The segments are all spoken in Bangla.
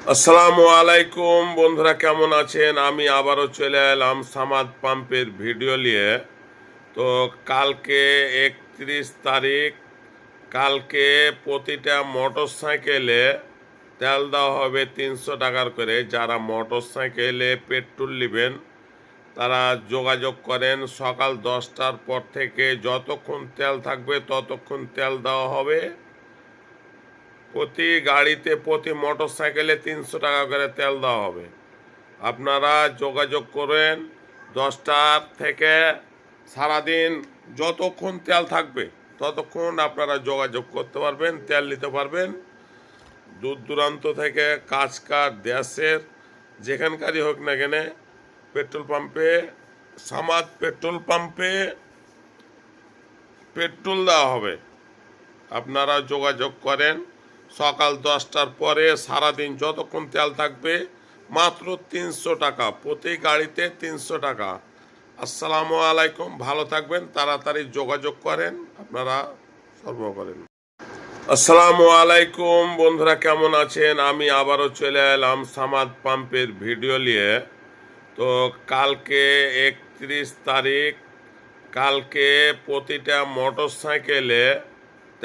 আসসালামু আলাইকুম বন্ধুরা, কেমন আছেন? আমি আবারও চলে এলাম সামাদ পাম্পের ভিডিও নিয়ে। তো কালকে 31 তারিখ, কালকে প্রতিটা মোটর সাইকেলে তেল দেওয়া হবে 300 টাকার করে। যারা মোটর সাইকেলে পেট্রোল নেবেন তারা যোগাযোগ করেন। সকাল 10টার পর থেকে যতক্ষণ তেল থাকবে ততক্ষণ তেল দেওয়া হবে। প্রতি গাড়িতে, প্রতি মোটর সাইকেলে 300 টাকা করে তেল দেওয়া হবে। আপনারা যোগাযোগ করেন 10টার থেকে সারাদিন যতক্ষণ তেল থাকবে ততক্ষণ আপনারা যোগাযোগ করতে পারবেন, তেল নিতে পারবেন। দূর দূরান্ত থেকে কাছকার দেশের যেখানকারই হোক না কেন, পেট্রোল পাম্পে, সামাদ পেট্রোল পাম্পে পেট্রোল দেওয়া হবে। আপনারা যোগাযোগ করেন। সকাল 10টার পরে সারাদিন যতক্ষণ তেল থাকবে মাত্র 300 টাকা, প্রতি গাড়িতে 300 টাকা। আসসালামু আলাইকুম, ভালো থাকবেন, তাড়াতাড়ি যোগাযোগ করেন, আপনারা সর্ব করেন। আসসালামু আলাইকুম বন্ধুরা, কেমন আছেন? আমি আবারও চলে এলাম সামাদ পাম্পের ভিডিও নিয়ে। তো কালকে 31 তারিখ, কালকে প্রতিটা মোটর সাইকেলে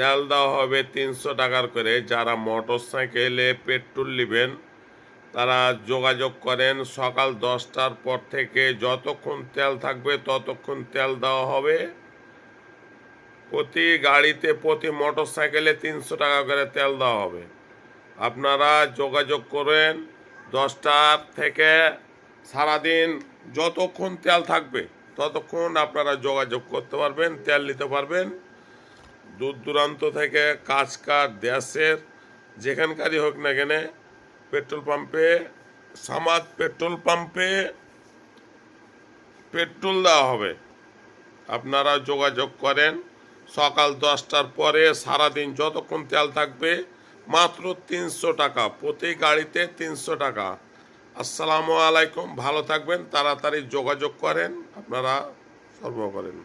তেল দেওয়া হবে 300 টাকার করে। যারা মোটর সাইকেলে পেট্রোল নেবেন তারা যোগাযোগ করেন। সকাল 10টার পর থেকে যতক্ষণ তেল থাকবে ততক্ষণ তেল দেওয়া হবে। প্রতি গাড়িতে, প্রতি মোটর সাইকেলে 300 টাকা করে তেল দেওয়া হবে। আপনারা যোগাযোগ করেন 10টার থেকে সারাদিন যতক্ষণ তেল থাকবে ততক্ষণ আপনারা যোগাযোগ করতে পারবেন, তেল নিতে পারবেন। দূর দূরান্ত থেকে কাছকার দেশের যেখানকারই হোক না কেন, পেট্রোল পাম্পে, সামাদ পেট্রোল পাম্পে পেট্রোল দেওয়া হবে। আপনারা যোগাযোগ করেন। সকাল 10টার পরে সারাদিন যতক্ষণ তেল থাকবে মাত্র 300 টাকা, প্রতি গাড়িতে 300 টাকা। আসসালামু আলাইকুম, ভালো থাকবেন, তাড়াতাড়ি যোগাযোগ করেন, আপনারা সর্ব করেন।